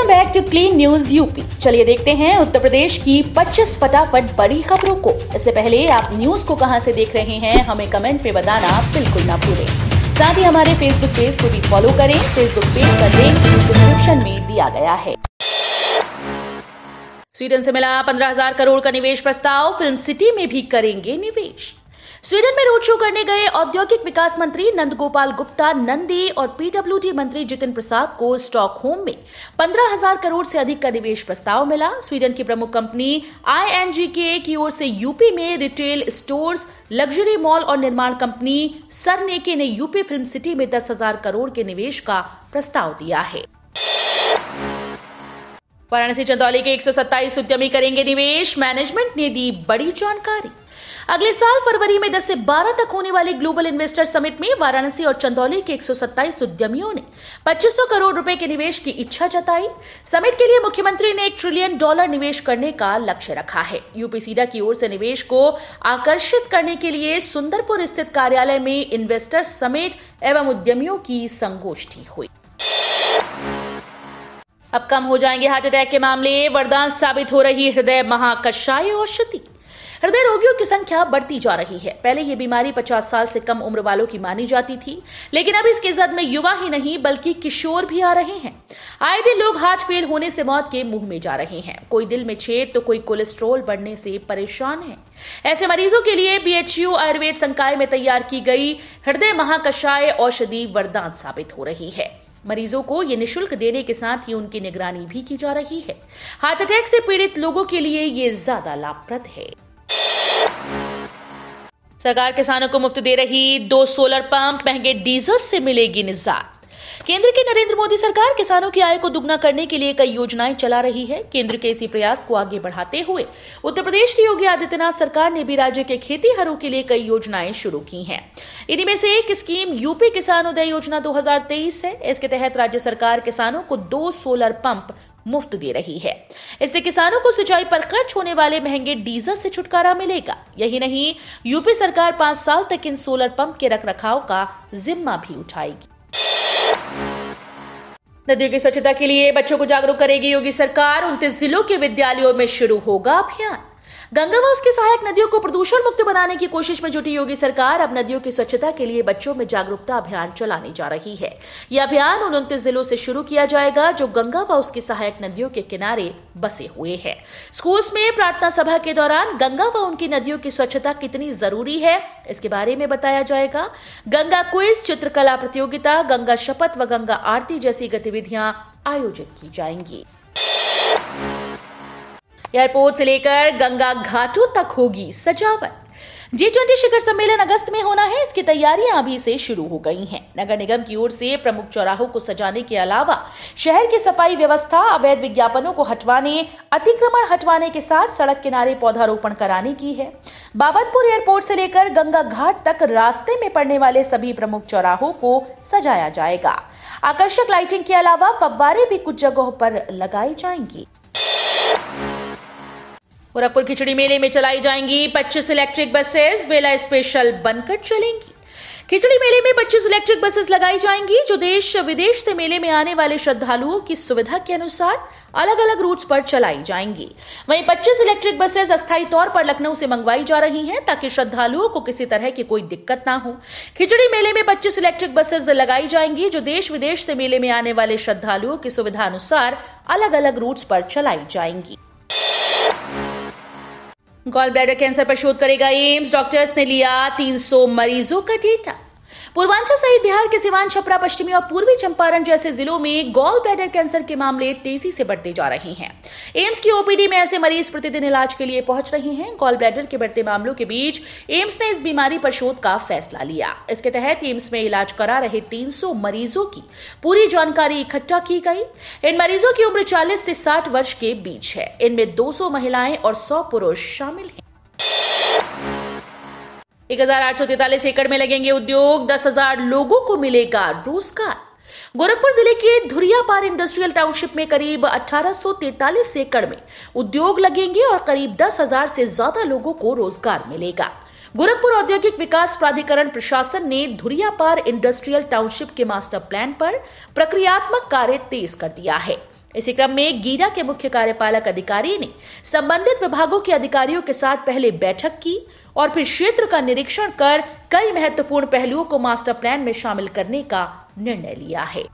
Back to clean news UP. चलिए देखते हैं उत्तर प्रदेश की 25 फटाफट बड़ी खबरों को। इससे पहले आप न्यूज को कहां से देख रहे हैं हमें कमेंट में बताना बिल्कुल ना भूलें। साथ ही हमारे फेसबुक पेज को भी फॉलो करें। फेसबुक पेज का लिंक डिस्क्रिप्शन में दिया गया है। स्वीडन से मिला 15,000 करोड़ का निवेश प्रस्ताव। फिल्म सिटी में भी करेंगे निवेश। स्वीडन में रोड शो करने गए औद्योगिक विकास मंत्री नंदगोपाल गुप्ता नंदी और पीडब्ल्यूडी मंत्री जितिन प्रसाद को स्टॉकहोम में 15,000 करोड़ से अधिक का निवेश प्रस्ताव मिला। स्वीडन की प्रमुख कंपनी INGK की ओर से यूपी में रिटेल स्टोर्स, लग्जरी मॉल और निर्माण कंपनी सरनेके ने यूपी फिल्म सिटी में 10,000 करोड़ के निवेश का प्रस्ताव दिया है। वाराणसी चंदौली के 127 उद्यमी करेंगे निवेश। मैनेजमेंट ने दी बड़ी जानकारी। अगले साल फरवरी में 10 से 12 तक होने वाले ग्लोबल इन्वेस्टर समिट में वाराणसी और चंदौली के 127 उद्यमियों ने 2500 करोड़ रुपए के निवेश की इच्छा जताई। समिट के लिए मुख्यमंत्री ने $1 ट्रिलियन निवेश करने का लक्ष्य रखा है। यूपीसीडा की ओर से निवेश को आकर्षित करने के लिए सुंदरपुर स्थित कार्यालय में इन्वेस्टर समिट एवं उद्यमियों की संगोष्ठी हुई। अब कम हो जाएंगे हार्ट अटैक के मामले। वरदान साबित हो रही हृदय महाकषाय औषधि। हृदय रोगियों की संख्या बढ़ती जा रही है। पहले ये बीमारी 50 साल से कम उम्र वालों की मानी जाती थी, लेकिन अब इसकी जद में युवा ही नहीं बल्कि किशोर भी आ रहे हैं। आए दिन लोग हार्ट फेल होने से मौत के मुंह में जा रहे हैं। कोई दिल में छेद तो कोई कोलेस्ट्रॉल बढ़ने से परेशान है। ऐसे मरीजों के लिए BHU आयुर्वेद संकाय में तैयार की गई हृदय महाकषाय औषधि वरदान साबित हो रही है। मरीजों को ये निशुल्क देने के साथ ही उनकी निगरानी भी की जा रही है। हार्ट अटैक से पीड़ित लोगों के लिए ये ज्यादा लाभप्रद है। सरकार किसानों को मुफ्त दे रही 2 सोलर पंप, महंगे डीजल से मिलेगी निजात। केंद्र की नरेंद्र मोदी सरकार किसानों की आय को दुगना करने के लिए कई योजनाएं चला रही है। केंद्र के इसी प्रयास को आगे बढ़ाते हुए उत्तर प्रदेश की योगी आदित्यनाथ सरकार ने भी राज्य के खेतीहरों के लिए कई योजनाएं शुरू की हैं। इन्हीं में से एक स्कीम यूपी किसान उदय योजना 2023 है। इसके तहत राज्य सरकार किसानों को 2 सोलर पंप मुफ्त दे रही है। इससे किसानों को सिंचाई पर खर्च होने वाले महंगे डीजल से छुटकारा मिलेगा। यही नहीं, यूपी सरकार 5 साल तक इन सोलर पंप के रखरखाव का जिम्मा भी उठाएगी। नदियों की स्वच्छता के लिए बच्चों को जागरूक करेगी योगी सरकार। 29 जिलों के विद्यालयों में शुरू होगा अभियान। गंगा व उसकी सहायक नदियों को प्रदूषण मुक्त बनाने की कोशिश में जुटी योगी सरकार अब नदियों की स्वच्छता के लिए बच्चों में जागरूकता अभियान चलाने जा रही है। यह अभियान उन 29 जिलों से शुरू किया जाएगा जो गंगा व उसकी सहायक नदियों के किनारे बसे हुए हैं। स्कूल्स में प्रार्थना सभा के दौरान गंगा व उनकी नदियों की स्वच्छता कितनी जरूरी है, इसके बारे में बताया जाएगा। गंगा क्विज, चित्रकला प्रतियोगिता, गंगा शपथ व गंगा आरती जैसी गतिविधियां आयोजित की जाएंगी। एयरपोर्ट से लेकर गंगा घाटों तक होगी सजावट। G20 शिखर सम्मेलन अगस्त में होना है। इसकी तैयारियां अभी से शुरू हो गई हैं। नगर निगम की ओर से प्रमुख चौराहों को सजाने के अलावा शहर की सफाई व्यवस्था, अवैध विज्ञापनों को हटवाने, अतिक्रमण हटवाने के साथ सड़क किनारे पौधारोपण कराने की है। बाबतपुर एयरपोर्ट से लेकर गंगा घाट तक रास्ते में पड़ने वाले सभी प्रमुख चौराहों को सजाया जाएगा। आकर्षक लाइटिंग के अलावा फव्वारे भी कुछ जगहों पर लगाई जाएंगी। गोरखपुर खिचड़ी मेले में चलाई जाएंगी 25 इलेक्ट्रिक बसेस। वेला स्पेशल बनकर चलेंगी। खिचड़ी मेले में 25 इलेक्ट्रिक बसेस लगाई जाएंगी जो देश विदेश से मेले में आने वाले श्रद्धालुओं की सुविधा के अनुसार अलग अलग रूट्स पर चलाई जाएंगी। वहीं 25 इलेक्ट्रिक बसेस अस्थायी तौर पर लखनऊ से मंगवाई जा रही हैं ताकि श्रद्धालुओं को किसी तरह की कोई दिक्कत ना हो। खिचड़ी मेले में 25 इलेक्ट्रिक बसेस लगाई जाएंगी जो देश विदेश से मेले में आने वाले श्रद्धालुओं की सुविधा अनुसार अलग अलग रूट्स पर चलाई जाएंगी। गॉल ब्लैडर कैंसर पर शोध करेगा एम्स। डॉक्टर्स ने लिया 300 मरीजों का डेटा। पूर्वांचल सहित बिहार के सिवान, छपरा, पश्चिमी और पूर्वी चंपारण जैसे जिलों में गॉल ब्लैडर कैंसर के मामले तेजी से बढ़ते जा रहे हैं। एम्स की ओपीडी में ऐसे मरीज प्रतिदिन इलाज के लिए पहुंच रहे हैं। गॉल ब्लैडर के बढ़ते मामलों के बीच एम्स ने इस बीमारी पर शोध का फैसला लिया। इसके तहत एम्स में इलाज करा रहे 300 मरीजों की पूरी जानकारी इकट्ठा की गई। इन मरीजों की उम्र 40 से 60 वर्ष के बीच है। इनमें 200 महिलाएं और 100 पुरुष शामिल हैं। 1843 एकड़ में लगेंगे उद्योग। 10,000 लोगों को मिलेगा रोजगार। गोरखपुर जिले के धुरियापार इंडस्ट्रियल टाउनशिप में करीब 1843 एकड़ में उद्योग लगेंगे और करीब 10,000 से ज्यादा लोगों को रोजगार मिलेगा। गोरखपुर औद्योगिक विकास प्राधिकरण प्रशासन ने धुरियापार इंडस्ट्रियल टाउनशिप के मास्टर प्लान पर प्रक्रियात्मक कार्य तेज कर दिया है। इसी क्रम में गीडा के मुख्य कार्यपालक अधिकारी ने संबंधित विभागों के अधिकारियों के साथ पहले बैठक की और फिर क्षेत्र का निरीक्षण कर कई महत्वपूर्ण पहलुओं को मास्टर प्लान में शामिल करने का निर्णय लिया है।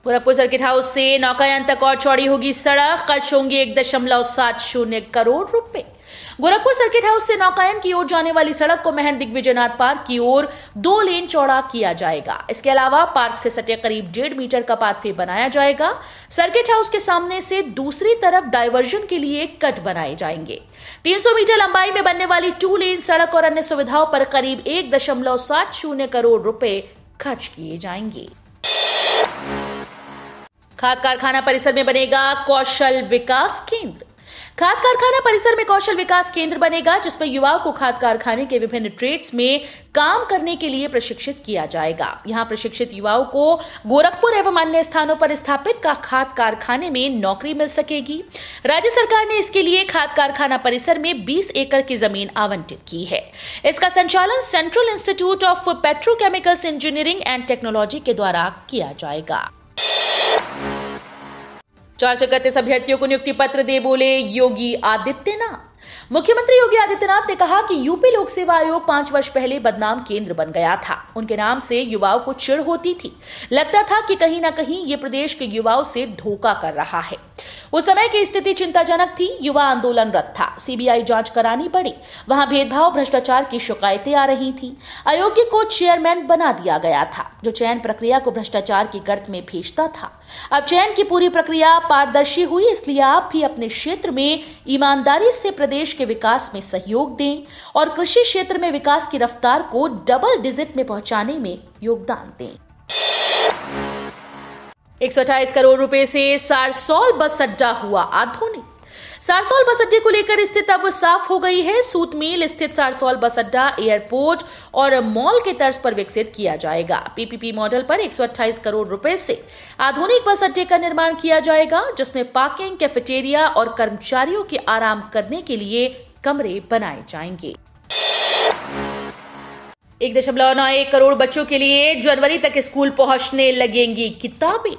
गोरखपुर सर्किट हाउस से नौकायन तक और चौड़ी होगी सड़क, खर्च होंगे 1.70 करोड़ रुपए। गोरखपुर सर्किट हाउस से नौकायन की ओर जाने वाली सड़क को महंत दिग्विजयनाथ पार्क की ओर 2 लेन चौड़ा किया जाएगा। इसके अलावा पार्क से सटे करीब 1.5 मीटर का पाथवे बनाया जाएगा। सर्किट हाउस के सामने से दूसरी तरफ डायवर्जन के लिए कट बनाए जाएंगे। 300 मीटर लंबाई में बनने वाली 2 लेन सड़क और अन्य सुविधाओं पर करीब 1.70 करोड़ रुपए खर्च किए जाएंगे। खाद कारखाना परिसर में बनेगा कौशल विकास केंद्र। खाद कारखाना परिसर में कौशल विकास केंद्र बनेगा, जिसमें युवाओं को खाद कारखाने के विभिन्न ट्रेड्स में काम करने के लिए प्रशिक्षित किया जाएगा। यहां प्रशिक्षित युवाओं को गोरखपुर एवं अन्य स्थानों पर स्थापित खाद कारखाने में नौकरी मिल सकेगी। राज्य सरकार ने इसके लिए खाद कारखाना परिसर में 20 एकड़ की जमीन आवंटित की है। इसका संचालन central institute of petrochemicals engineering and technology के द्वारा किया जाएगा। 431 अभ्यर्थियों को नियुक्ति पत्र दे बोले योगी आदित्यनाथ। मुख्यमंत्री योगी आदित्यनाथ ने कहा कि यूपी लोक सेवा आयोग 5 वर्ष पहले बदनाम केंद्र बन गया था। उनके नाम से युवाओं को चिढ़ होती थी। लगता था कि कहीं ना कहीं ये प्रदेश के युवाओं से धोखा कर रहा है। उस समय की स्थिति चिंताजनक थी। युवा आंदोलनरत था। सीबीआई जांच करानी पड़ी। वहां भेदभाव, भ्रष्टाचार की शिकायतें आ रही थी। अयोग्य को चेयरमैन बना दिया गया था, जो चयन प्रक्रिया को भ्रष्टाचार की गर्त में भेजता था। अब चयन की पूरी प्रक्रिया पारदर्शी हुई, इसलिए आप भी अपने क्षेत्र में ईमानदारी से प्रदेश के विकास में सहयोग दें और कृषि क्षेत्र में विकास की रफ्तार को डबल डिजिट में पहुंचाने में योगदान दें। 128 करोड़ रुपए से सारसौल बस अड्डा हुआ आधुनिक। सारसौल बस अड्डे को लेकर स्थिति अब साफ हो गई है। सूत मिल स्थित सारसौल बस अड्डा एयरपोर्ट और मॉल के तर्ज पर विकसित किया जाएगा। पीपीपी मॉडल पर 128 करोड़ रुपए से आधुनिक बस अड्डे का निर्माण किया जाएगा, जिसमें पार्किंग, कैफेटेरिया और कर्मचारियों के आराम करने के लिए कमरे बनाए जाएंगे। 1.91 करोड़ बच्चों के लिए जनवरी तक स्कूल पहुंचने लगेंगी किताबें।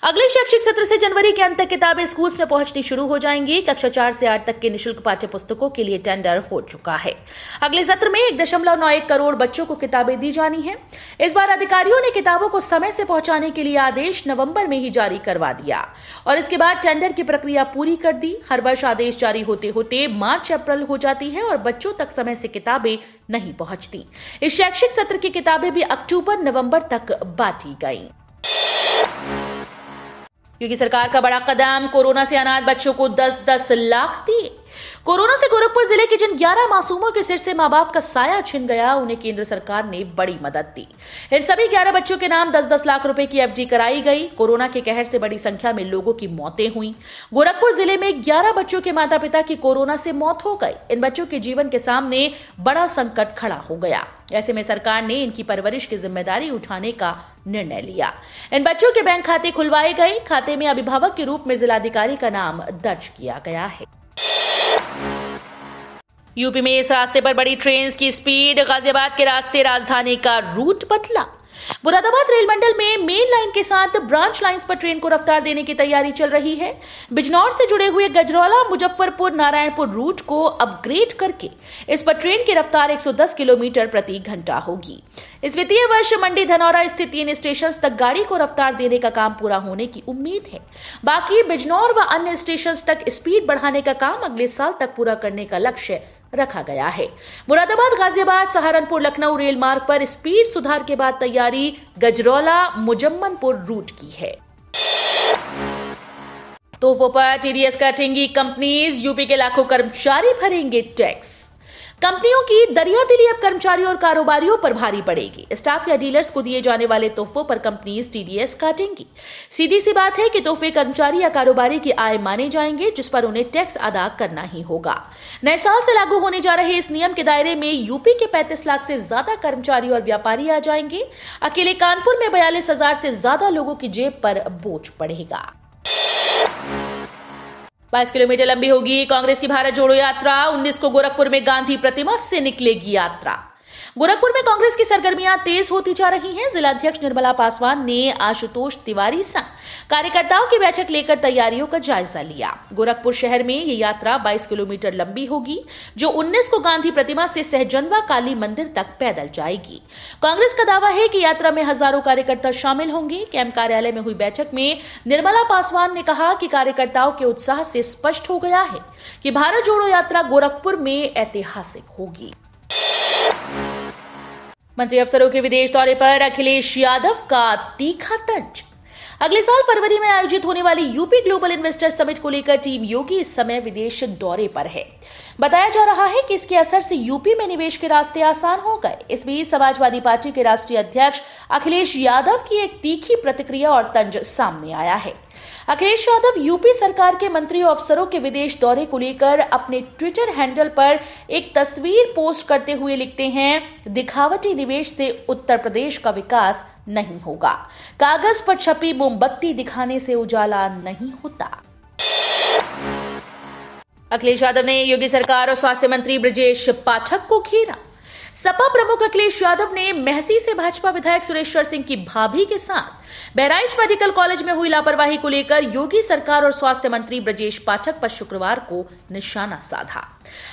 अगले शैक्षिक सत्र से जनवरी के अंत तक किताबें स्कूल्स में पहुंचनी शुरू हो जाएंगी। कक्षा 4 से 8 तक के निःशुल्क पाठ्य पुस्तकों के लिए टेंडर हो चुका है। अगले सत्र में 1.91 करोड़ बच्चों को किताबें दी जानी है। इस बार अधिकारियों ने किताबों को समय से पहुंचाने के लिए आदेश नवंबर में ही जारी करवा दिया और इसके बाद टेंडर की प्रक्रिया पूरी कर दी। हर वर्ष आदेश जारी होते होते मार्च अप्रैल हो जाती है और बच्चों तक समय से किताबें नहीं पहुंचती। इस शैक्षिक सत्र की किताबें भी अक्टूबर नवंबर तक बांटी गईं। योगी सरकार का बड़ा कदम, कोरोना से अनाथ बच्चों को 10-10 लाख दिए। कोरोना से गोरखपुर जिले के जिन 11 मासूमों के सिर से मां बाप का साया छिन गया, उन्हें केंद्र सरकार ने बड़ी मदद दी। इन सभी 11 बच्चों के नाम 10-10 लाख रुपए की एफडी कराई गई। कोरोना के कहर से बड़ी संख्या में लोगों की मौतें हुई। गोरखपुर जिले में 11 बच्चों के माता पिता की कोरोना से मौत हो गई। इन बच्चों के जीवन के सामने बड़ा संकट खड़ा हो गया। ऐसे में सरकार ने इनकी परवरिश की जिम्मेदारी उठाने का निर्णय लिया। इन बच्चों के बैंक खाते खुलवाए गए। खाते में अभिभावक के रूप में जिलाधिकारी का नाम दर्ज किया गया है। यूपी में इस रास्ते पर बड़ी ट्रेन की स्पीड, गाजियाबाद के रास्ते राजधानी का रूट बदला। मुरादाबाद रेल मंडल में मेन लाइन के साथ ब्रांच लाइंस पर ट्रेन को रफ्तार देने की तैयारी चल रही है। बिजनौर से जुड़े हुए गजरौला, मुजफ्फरपुर, नारायणपुर रूट को अपग्रेड करके इस पर ट्रेन की रफ्तार 110 किलोमीटर प्रति घंटा होगी। इस वित्तीय वर्ष मंडी धनौरा स्थित 3 स्टेशन तक गाड़ी को रफ्तार देने का काम पूरा होने की उम्मीद है। बाकी बिजनौर व अन्य स्टेशन तक स्पीड बढ़ाने का काम अगले साल तक पूरा करने का लक्ष्य रखा गया है। मुरादाबाद, गाजियाबाद, सहारनपुर, लखनऊ रेल मार्ग पर स्पीड सुधार के बाद तैयारी गजरौला मुजम्मनपुर रूट की है। तोहफों पर टीडीएस काटेंगी कंपनीज। यूपी के लाखों कर्मचारी भरेंगे टैक्स। कंपनियों की दरियादिली अब कर्मचारियों और कारोबारियों पर भारी पड़ेगी। स्टाफ या डीलर्स को दिए जाने वाले तोहफों पर कंपनीज टीडीएस काटेंगी। सीधी सी बात है कि तोहफे कर्मचारी या कारोबारी की आय माने जाएंगे, जिस पर उन्हें टैक्स अदा करना ही होगा। नए साल से लागू होने जा रहे इस नियम के दायरे में यूपी के 35 लाख से ज्यादा कर्मचारी और व्यापारी आ जाएंगे। अकेले कानपुर में 42,000 से ज्यादा लोगों की जेब पर बोझ पड़ेगा। 22 किलोमीटर लंबी होगी कांग्रेस की भारत जोड़ो यात्रा। 19 को गोरखपुर में गांधी प्रतिमा से निकलेगी यात्रा। गोरखपुर में कांग्रेस की सरगर्मियां तेज होती जा रही हैं। जिला अध्यक्ष निर्मला पासवान ने आशुतोष तिवारी संग कार्यकर्ताओं की बैठक लेकर तैयारियों का जायजा लिया। गोरखपुर शहर में ये यात्रा 22 किलोमीटर लंबी होगी, जो 19 को गांधी प्रतिमा से सहजनवा काली मंदिर तक पैदल जाएगी। कांग्रेस का दावा है कि यात्रा में हजारों कार्यकर्ता शामिल होंगे। कैंप कार्यालय में हुई बैठक में निर्मला पासवान ने कहा कि कार्यकर्ताओं के उत्साह से स्पष्ट हो गया है कि भारत जोड़ो यात्रा गोरखपुर में ऐतिहासिक होगी। मंत्री अफसरों के विदेश दौरे पर अखिलेश यादव का तीखा तंज। अगले साल फरवरी में आयोजित होने वाली यूपी ग्लोबल इन्वेस्टर समिट को लेकर टीम योगी इस समय विदेश दौरे पर है। बताया जा रहा है कि इसके असर से यूपी में निवेश के रास्ते आसान हो गए। इस बीच समाजवादी पार्टी के राष्ट्रीय अध्यक्ष अखिलेश यादव की एक तीखी प्रतिक्रिया और तंज सामने आया है। अखिलेश यादव यूपी सरकार के मंत्रियों अफसरों के विदेश दौरे को लेकर अपने ट्विटर हैंडल पर एक तस्वीर पोस्ट करते हुए लिखते हैं, दिखावटी निवेश से उत्तर प्रदेश का विकास नहीं होगा। कागज पर छपी मोमबत्ती दिखाने से उजाला नहीं होता। अखिलेश यादव ने योगी सरकार और स्वास्थ्य मंत्री ब्रजेश पाठक को घेरा। सपा प्रमुख अखिलेश यादव ने मेहसी से भाजपा विधायक सुरेश्वर सिंह की भाभी के साथ बहराइच मेडिकल कॉलेज में हुई लापरवाही को लेकर योगी सरकार और स्वास्थ्य मंत्री ब्रजेश पाठक पर शुक्रवार को निशाना साधा।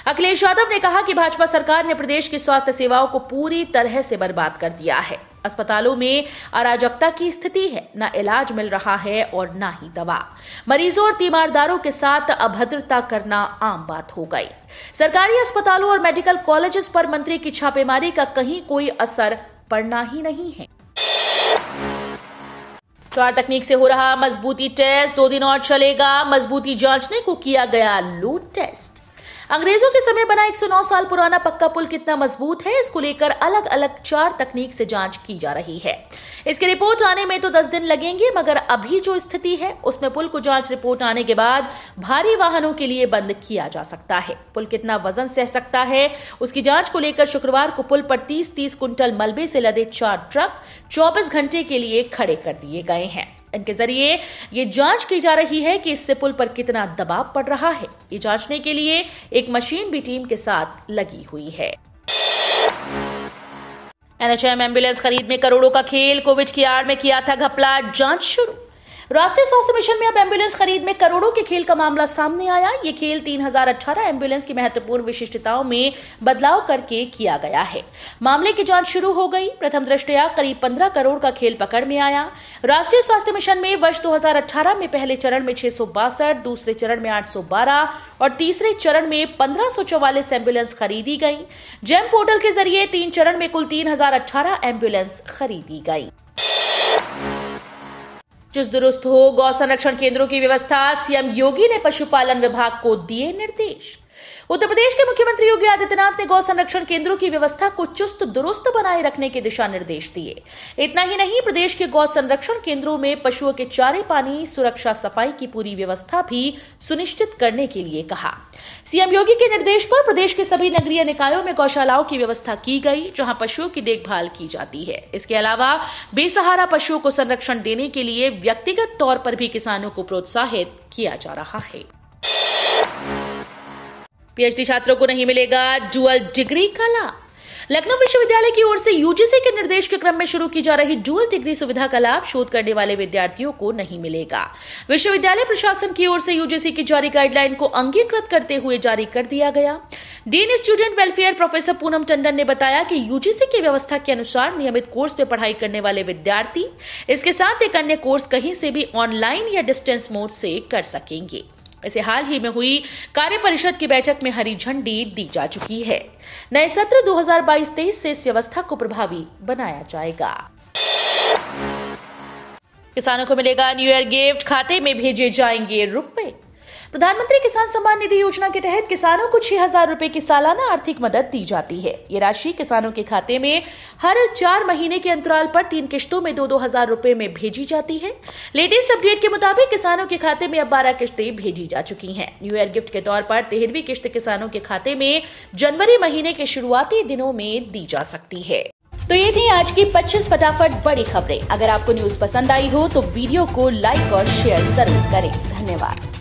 अखिलेश यादव ने कहा कि भाजपा सरकार ने प्रदेश की स्वास्थ्य सेवाओं को पूरी तरह से बर्बाद कर दिया है। अस्पतालों में अराजकता की स्थिति है, न इलाज मिल रहा है और न ही दवा। मरीजों और तीमारदारों के साथ अभद्रता करना आम बात हो गई। सरकारी अस्पतालों और मेडिकल कॉलेजेस पर मंत्री की छापेमारी का कहीं कोई असर पड़ना ही नहीं है। 4 तकनीक से हो रहा मजबूती टेस्ट 2 दिन और चलेगा। मजबूती जांचने को किया गया लोड टेस्ट। अंग्रेजों के समय बना 109 साल पुराना पक्का पुल कितना मजबूत है, इसको लेकर अलग अलग 4 तकनीक से जांच की जा रही है। इसकी रिपोर्ट आने में तो 10 दिन लगेंगे, मगर अभी जो स्थिति है उसमें पुल को जांच रिपोर्ट आने के बाद भारी वाहनों के लिए बंद किया जा सकता है। पुल कितना वजन सह सकता है, उसकी जांच को लेकर शुक्रवार को पुल पर 30-30 कुंटल मलबे से लदे 4 ट्रक 24 घंटे के लिए खड़े कर दिए गए हैं। इनके जरिए ये जांच की जा रही है कि इससे पुल पर कितना दबाव पड़ रहा है। ये जांचने के लिए एक मशीन भी टीम के साथ लगी हुई है। एनएचएम एम्बुलेंस खरीद में करोड़ों का खेल, कोविड की आड़ में किया था घपला, जांच शुरू। राष्ट्रीय स्वास्थ्य मिशन में अब एम्बुलेंस खरीद में करोड़ों के खेल का मामला सामने आया। ये खेल 3018 एम्बुलेंस की महत्वपूर्ण विशिष्टताओं में बदलाव करके किया गया है। मामले की जांच शुरू हो गई। प्रथम दृष्टया करीब 15 करोड़ का खेल पकड़ में आया। राष्ट्रीय स्वास्थ्य मिशन में वर्ष 2018 में पहले चरण में 662, दूसरे चरण में 812 और तीसरे चरण में 1544 एम्बुलेंस खरीदी गई। जेम पोर्टल के जरिए 3 चरण में कुल 3018 एम्बुलेंस खरीदी गई। चुस्त दुरुस्त हो गौ संरक्षण केंद्रों की व्यवस्था, सीएम योगी ने पशुपालन विभाग को दिए निर्देश। उत्तर प्रदेश के मुख्यमंत्री योगी आदित्यनाथ ने गौ संरक्षण केंद्रों की व्यवस्था को चुस्त दुरुस्त बनाए रखने के दिशा निर्देश दिए। इतना ही नहीं, प्रदेश के गौ संरक्षण केंद्रों में पशुओं के चारे, पानी, सुरक्षा, सफाई की पूरी व्यवस्था भी सुनिश्चित करने के लिए कहा। सीएम योगी के निर्देश पर प्रदेश के सभी नगरीय निकायों में गौशालाओं की व्यवस्था की गई, जहां पशुओं की देखभाल की जाती है। इसके अलावा बेसहारा पशुओं को संरक्षण देने के लिए व्यक्तिगत तौर पर भी किसानों को प्रोत्साहित किया जा रहा है। पीएचडी छात्रों को नहीं मिलेगा डुअल डिग्री का लाभ। लखनऊ विश्वविद्यालय की ओर से यूजीसी के निर्देश के क्रम में शुरू की जा रही डुअल डिग्री सुविधा का लाभ शोध करने वाले विद्यार्थियों को नहीं मिलेगा। विश्वविद्यालय प्रशासन की ओर से यूजीसी की जारी गाइडलाइन को अंगीकृत करते हुए जारी कर दिया गया। Dean student welfare professor Poonam Tandon ने बताया कि यूजीसी की व्यवस्था के अनुसार नियमित कोर्स में पढ़ाई करने वाले विद्यार्थी इसके साथ एक अन्य कोर्स कहीं से भी ऑनलाइन या डिस्टेंस मोड से कर सकेंगे। इसे हाल ही में हुई कार्य परिषद की बैठक में हरी झंडी दी जा चुकी है। नए सत्र 2022-23 से इस व्यवस्था को प्रभावी बनाया जाएगा। किसानों को मिलेगा न्यू ईयर गिफ्ट, खाते में भेजे जाएंगे रुपए। प्रधानमंत्री किसान सम्मान निधि योजना के तहत किसानों को 6,000 रुपए की सालाना आर्थिक मदद दी जाती है। ये राशि किसानों के खाते में हर 4 महीने के अंतराल पर 3 किश्तों में 2-2 हजार रुपए में भेजी जाती है। लेटेस्ट अपडेट के मुताबिक किसानों के खाते में अब 12 किश्तें भेजी जा चुकी हैं। न्यू ईयर गिफ्ट के तौर पर 13वीं किश्त किसानों के खाते में जनवरी महीने के शुरुआती दिनों में दी जा सकती है। तो ये थी आज की 25 फटाफट बड़ी खबरें। अगर आपको न्यूज पसंद आई हो तो वीडियो को लाइक और शेयर जरूर करें। धन्यवाद।